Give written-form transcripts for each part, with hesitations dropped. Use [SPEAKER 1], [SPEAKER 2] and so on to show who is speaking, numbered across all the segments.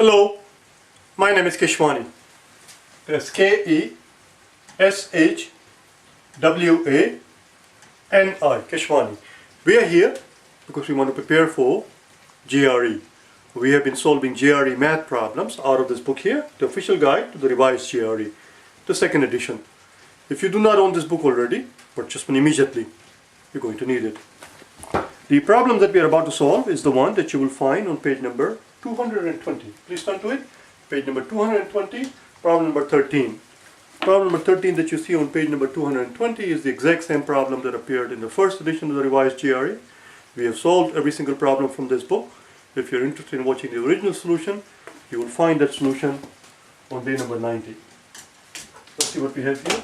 [SPEAKER 1] Hello, my name is Keshwani. That's Keshwani, Keshwani. We are here because we want to prepare for GRE. We have been solving GRE math problems out of this book here, the official guide to the revised GRE, the second edition. If you do not own this book already, purchase one immediately. You're going to need it. The problem that we are about to solve is the one that you will find on page number 220. Please turn to it. Page number 220, problem number 13. Problem number 13 that you see on page number 220 is the exact same problem that appeared in the first edition of the revised GRE. We have solved every single problem from this book. If you're interested in watching the original solution, you will find that solution on day number 90. Let's see what we have here.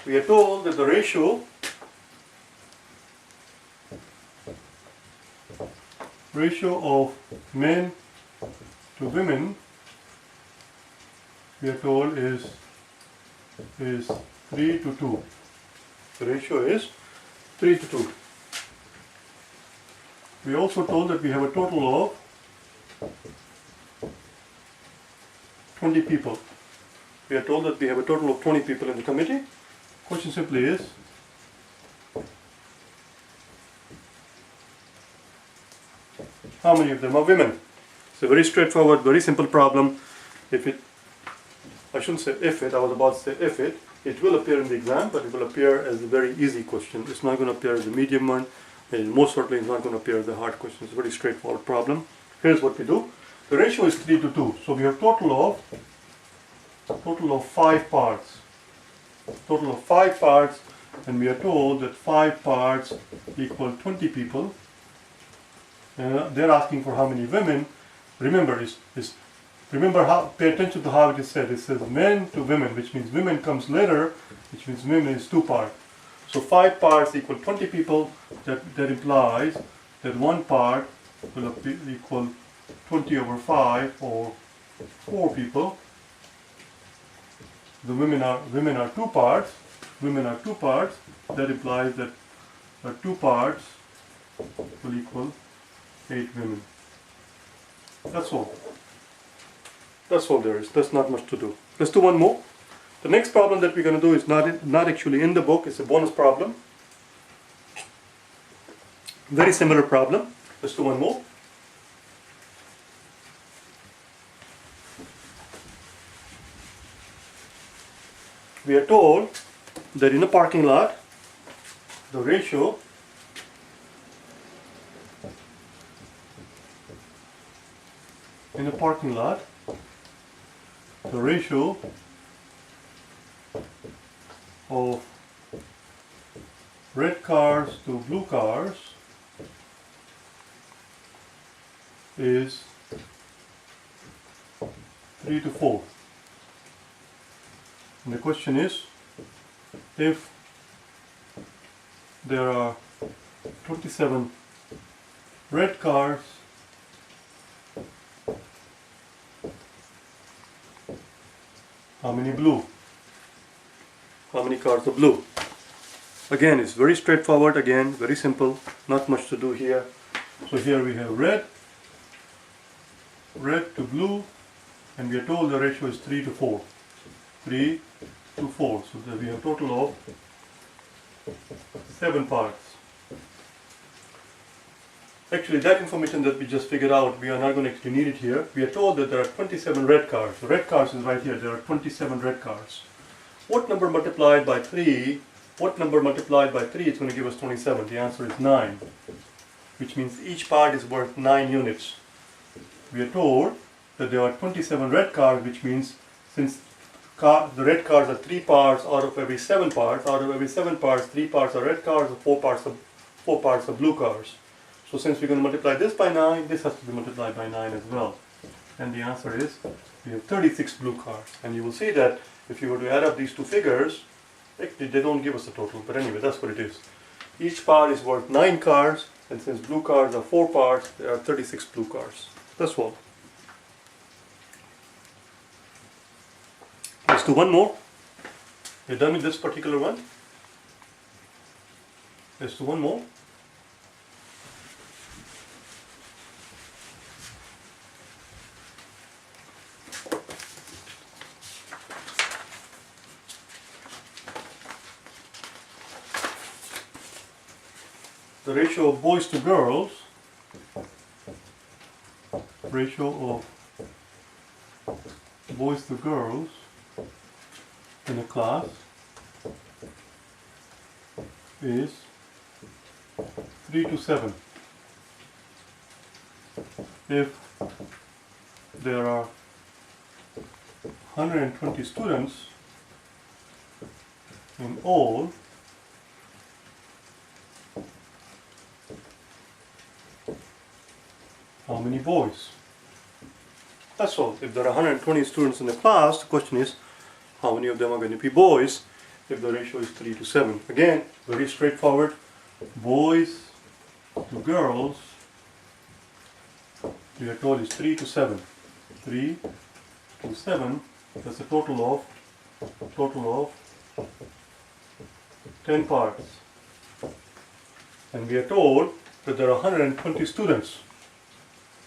[SPEAKER 1] We are told that the ratio of men to women, we are told is 3 to 2. The ratio is 3 to 2. We are also told that we have a total of 20 people. We are told that we have a total of 20 people in the committee. Question simply is, how many of them are women? It's a very straightforward, very simple problem. I shouldn't say if it, I was about to say if it will appear in the exam, but it will appear as a very easy question. It's not going to appear as a medium one, and most certainly it's not going to appear as a hard question. It's a very straightforward problem. Here's what we do. The ratio is 3 to 2, so we have total of 5 parts. Total of 5 parts, and we are told that 5 parts equal 20 people. They're asking for how many women. Remember, pay attention to how it is said. It says men to women, which means women comes later, which means women is 2 parts. So 5 parts equal 20 people. That implies that 1 part will equal 20 over 5, or 4 people. The women are 2 parts. Women are 2 parts. That implies that 2 parts will equal 8 women. That's all. That's all there is. There's not much to do. Let's do one more. The next problem that we're going to do is not actually in the book. It's a bonus problem. Very similar problem. Let's do one more. We are told that in a parking lot, the ratio of red cars to blue cars is 3 to 4. And the question is, if there are 27 red cars how many blue? How many cars are blue? Again, it's very straightforward, again, very simple, not much to do here. So here we have red to blue, and we are told the ratio is 3 to 4. 3 to 4, so that we have a total of 7 parts. Actually, that information that we just figured out, we are not going to actually need it here. We are told that there are 27 red cars. The red cars is right here. There are 27 red cars. What number multiplied by 3? What number multiplied by 3 is going to give us 27? The answer is 9, which means each part is worth 9 units. We are told that there are 27 red cars, which means since the red cars are 3 parts out of every 7 parts, 3 parts are red cars, and 4 parts are blue cars. So since we're going to multiply this by 9, this has to be multiplied by 9 as well. And the answer is, we have 36 blue cars. And you will see that if you were to add up these two figures, actually they don't give us a total, but anyway, that's what it is. Each part is worth 9 cars, and since blue cars are 4 parts, there are 36 blue cars. That's all. Let's do one more. We're done with this particular one. Let's do one more. the ratio of boys to girls, ratio of boys to girls in a class is 3 to 7. If there are 120 students in all, how many boys? That's all. If there are 120 students in the class, the question is how many of them are going to be boys if the ratio is 3 to 7. Again, very straightforward. Boys to girls, we are told is 3 to 7. 3 to 7, that's a total of 10 parts. And we are told that there are 120 students.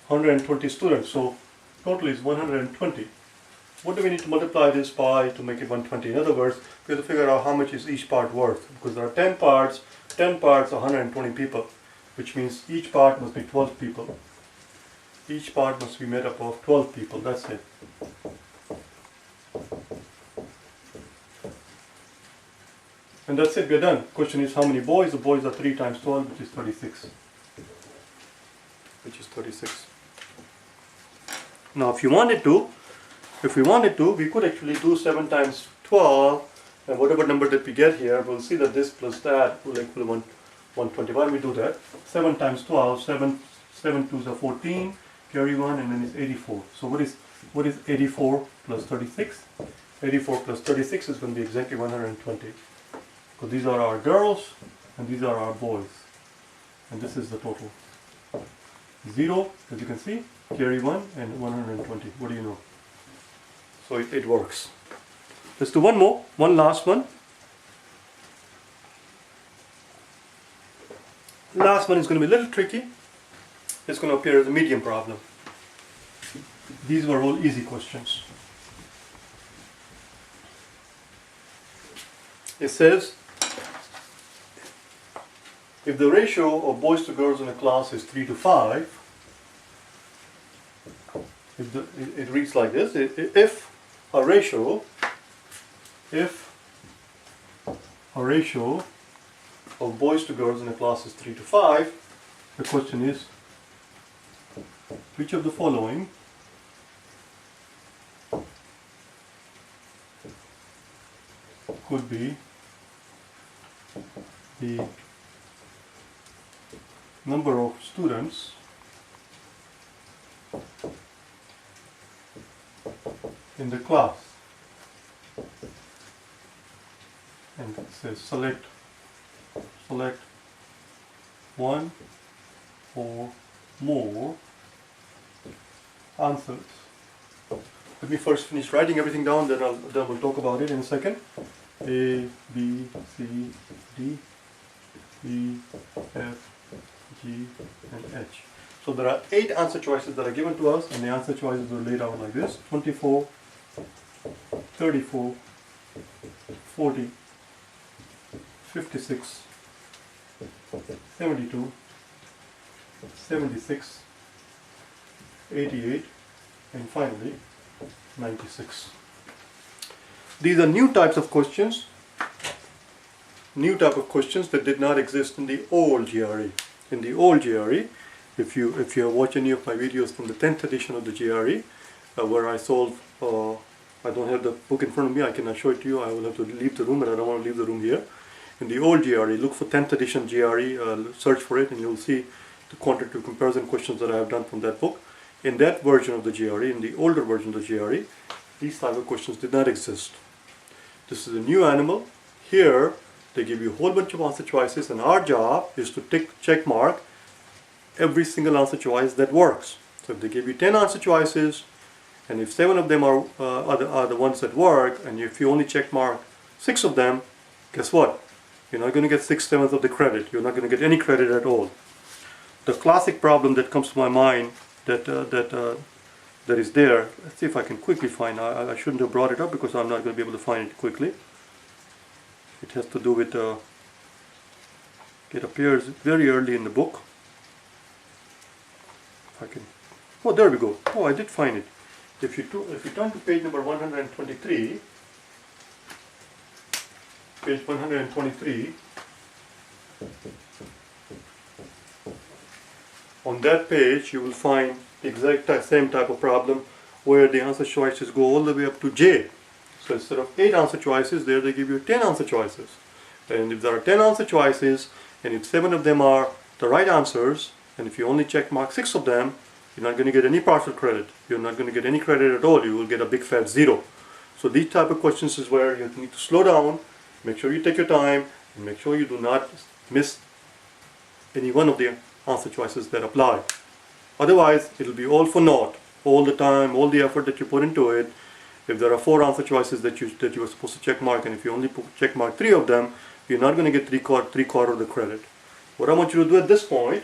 [SPEAKER 1] 120 students, so total is 120. What do we need to multiply this by to make it 120? In other words, we have to figure out how much is each part worth. Because there are 10 parts are 120 people, which means each part must be 12 people. Each part must be made up of 12 people, that's it. And that's it, we're done. Question is how many boys? The boys are 3 times 12, which is 36. Now if we wanted to, we could actually do 7 times 12, and whatever number that we get here, we'll see that this plus that will equal 120. Why do we do that? 7 times 12, 7 2s are 14, carry 1, and then it's 84. So what is 84 plus 36? 84 plus 36 is going to be exactly 120. So these are our girls, and these are our boys. And this is the total. 0, as you can see, carry 1, and 120. What do you know? So it works. Let's do one more, one last one. Last one is going to be a little tricky. It's going to appear as a medium problem. These were all easy questions. It says, if the ratio of boys to girls in a class is 3 to 5, it reads like this. If a ratio of boys to girls in a class is 3 to 5, the question is, which of the following could be the number of students in the class? And it says select one or more answers. Let me first finish writing everything down, then we'll talk about it in a second. A, B, C, D, E, F, G, and H. So there are 8 answer choices that are given to us, and the answer choices are laid out like this: 24, 34, 40, 56, 72, 76, 88, and finally 96. These are new types of questions, that did not exist in the old GRE. In the old GRE, if you have watched any of my videos from the 10th edition of the GRE, where I solve, I don't have the book in front of me, I cannot show it to you, I will have to leave the room, and I don't want to leave the room here. In the old GRE, look for 10th edition GRE, search for it, and you'll see the quantitative comparison questions that I have done from that book. In that version of the GRE, in the older version of the GRE, these type of questions did not exist. This is a new animal. Here, they give you a whole bunch of answer choices, and our job is to check mark every single answer choice that works. So if they give you 10 answer choices, and if 7 of them are the ones that work, and if you only check mark 6 of them, guess what? You're not going to get 6/7 of the credit. You're not going to get any credit at all. The classic problem that comes to my mind that is there, let's see if I can quickly find. I shouldn't have brought it up because I'm not going to be able to find it quickly. It has to do with It appears very early in the book. If I can, oh, there we go. Oh, I did find it. If you turn to page number 123, page 123, on that page you will find the exact same type of problem where the answer choices go all the way up to J. So instead of 8 answer choices, there they give you 10 answer choices. And if there are 10 answer choices, and if 7 of them are the right answers, and if you only check mark 6 of them, you're not going to get any partial credit. You're not going to get any credit at all. You will get a big fat 0. So these type of questions is where you need to slow down, make sure you take your time, and make sure you do not miss any one of the answer choices that apply. Otherwise, it will be all for naught. All the time, all the effort that you put into it. If there are 4 answer choices that you are supposed to check mark, and if you only check mark 3 of them, you're not going to get three quarter of the credit. What I want you to do at this point,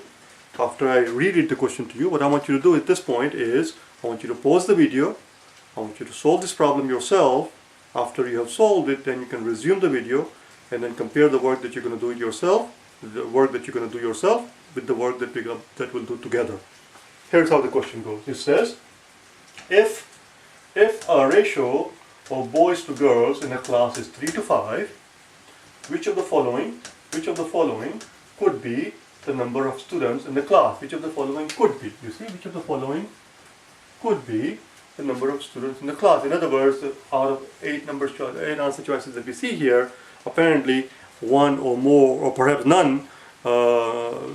[SPEAKER 1] after I reread the question to you, what I want you to do at this point is, I want you to pause the video, I want you to solve this problem yourself. After you have solved it, then you can resume the video, and then compare the work that you're going to do yourself, with the work that we'll do together. Here's how the question goes. It says, if a ratio of boys to girls in a class is 3 to 5, which of the following could be the number of students in the class? Which of the following could be? You see, which of the following could be the number of students in the class? In other words, out of 8 answer choices that we see here, apparently 1 or more, or perhaps none, are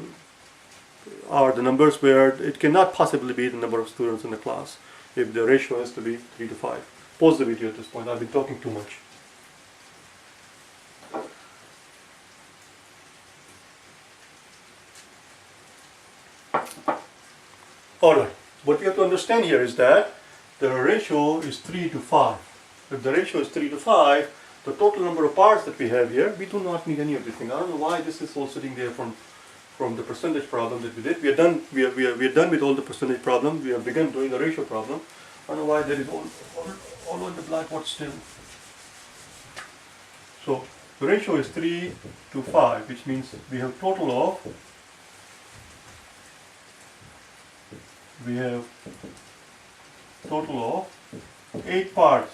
[SPEAKER 1] the numbers where it cannot possibly be the number of students in the class if the ratio has to be 3 to 5. Pause the video at this point. I've been talking too much. Alright, what we have to understand here is that the ratio is 3 to 5. If the ratio is 3 to 5, the total number of parts that we have here, we do not need any of this thing. I don't know why this is all sitting there from the percentage problem that we did. We are done with all the percentage problems. We have begun doing the ratio problem. I don't know why there is all on the blackboard still. So the ratio is 3 to 5, which means we have total of 8 parts.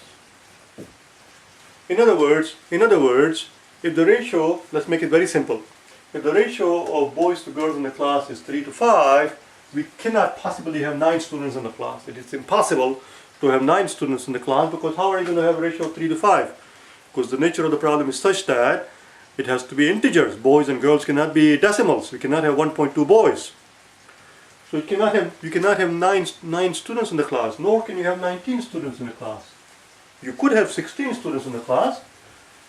[SPEAKER 1] In other words, if the ratio, let's make it very simple. If the ratio of boys to girls in the class is 3 to 5, we cannot possibly have 9 students in the class. It is impossible to have 9 students in the class, because how are you going to have a ratio of 3 to 5? Because the nature of the problem is such that it has to be integers. Boys and girls cannot be decimals. We cannot have 1.2 boys. So you cannot have 9 students in the class, nor can you have 19 students in the class. You could have 16 students in the class.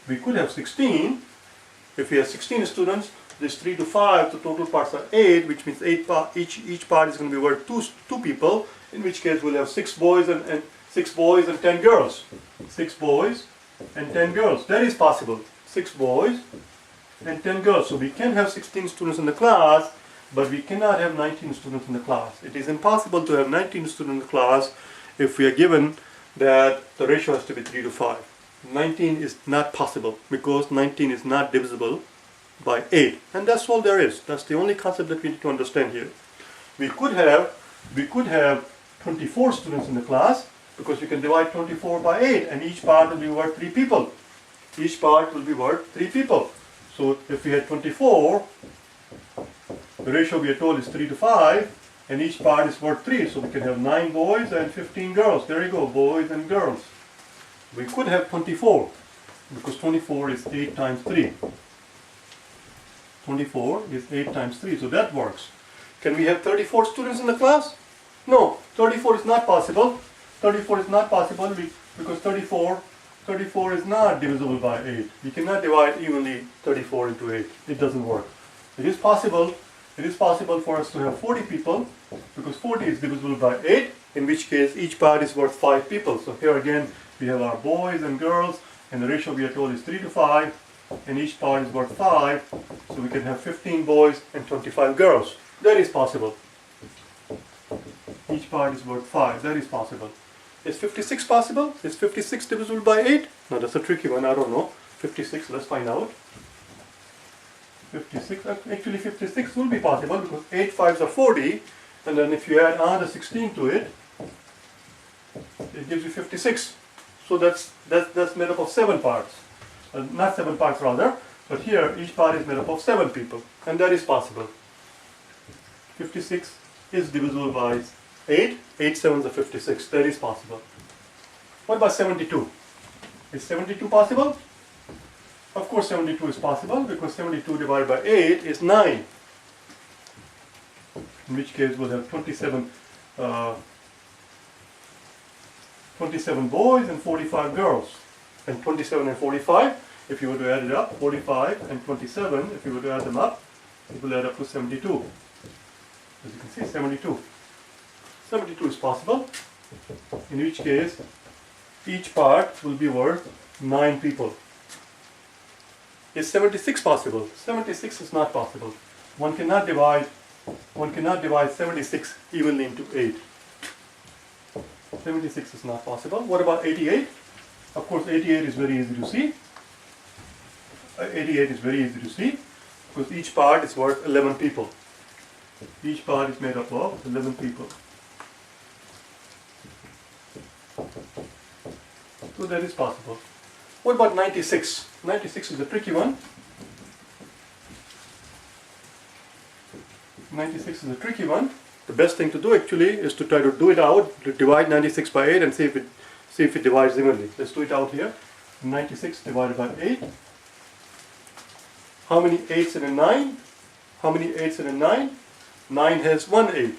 [SPEAKER 1] We could have 16. If we have 16 students, this 3 to 5, the total parts are 8, which means each part is going to be worth 2 people, in which case we'll have 6 boys and 10 girls. 6 boys and 10 girls. That is possible. 6 boys and 10 girls. So we can have 16 students in the class, but we cannot have 19 students in the class. It is impossible to have 19 students in the class if we are given that the ratio has to be 3 to 5. 19 is not possible, because 19 is not divisible by 8. And that's all there is. That's the only concept that we need to understand here. We could have 24 students in the class, because you can divide 24 by 8, and each part will be worth 3 people. Each part will be worth 3 people. So if we had 24, the ratio we are told is 3 to 5, and each part is worth 3. So we can have 9 boys and 15 girls. There you go, boys and girls. We could have 24, because 24 is 8 times 3. 24 is 8 times 3, so that works. Can we have 34 students in the class? No, 34 is not possible. 34 is not possible because 34 is not divisible by 8. We cannot divide evenly 34 into 8. It doesn't work. It is possible for us to have 40 people, because 40 is divisible by 8, in which case each part is worth 5 people. So here again we have our boys and girls, and the ratio we are told is 3 to 5, and each part is worth 5, so we can have 15 boys and 25 girls. That is possible. Each part is worth 5. That is possible. Is 56 possible? Is 56 divisible by 8? No, that's a tricky one. I don't know. 56, let's find out. 56, actually 56 will be possible because 8 5s are 40, and then if you add another 16 to it, it gives you 56. So that's made up of 7 parts. Not 7 parts rather, but here each part is made up of 7 people, and that is possible. 56 is divisible by 8, 8 sevens are 56, that is possible. What about 72? Is 72 possible? Of course 72 is possible because 72 divided by 8 is 9. In which case we'll have 27 boys and 45 girls. And 27 and 45, if you were to add it up, 45 and 27, if you were to add them up, it will add up to 72. As you can see, 72. 72 is possible, in which case each part will be worth 9 people. Is 76 possible? 76 is not possible. One cannot divide 76 evenly into 8. 76 is not possible. What about 88? Of course 88 is very easy to see. 88 is very easy to see because each part is worth 11 people. Each part is made up of 11 people. So that is possible. What about 96? 96 is a tricky one. 96 is a tricky one. The best thing to do actually is to try to do it out, to divide 96 by 8 and see if it divides evenly. Let's do it out here. 96 divided by 8. How many 8s in a 9? How many 8s in a 9? 9 has 1 8.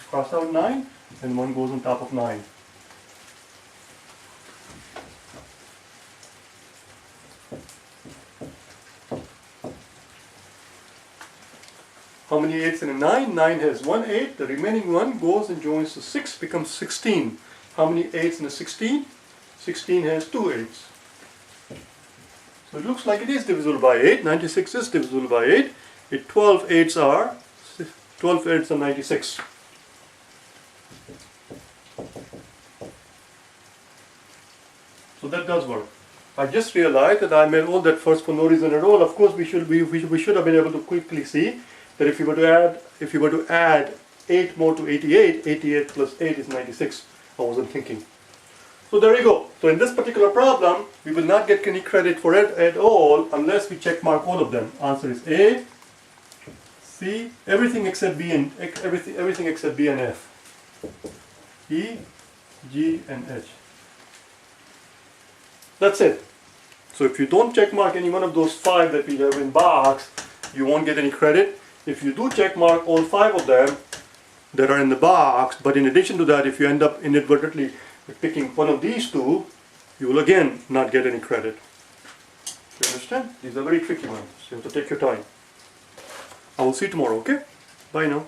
[SPEAKER 1] Cross out 9 and 1 goes on top of 9. How many 8s in a 9? 9 has 1 8. The remaining one goes and joins to 6, becomes 16. How many 8s in a 16? 16 has 2 8s. So it looks like it is divisible by 8. 96 is divisible by 8. 12 8s are 96. So that does work. I just realized that I made all that first for no reason at all. Of course we should have been able to quickly see that if you were to add 8 more to 88, 88 plus 8 is 96. I wasn't thinking. So there you go. So in this particular problem, we will not get any credit for it at all unless we check mark all of them. Answer is A, C, everything except B and everything except B and F. E, G, and H. That's it. So if you don't check mark any one of those 5 that we have in box, you won't get any credit. If you do check mark all 5 of them that are in the box, but in addition to that, if you end up inadvertently picking one of these 2, you will again not get any credit. You understand? These are very tricky ones. You have to take your time. I will see you tomorrow, okay? Bye now.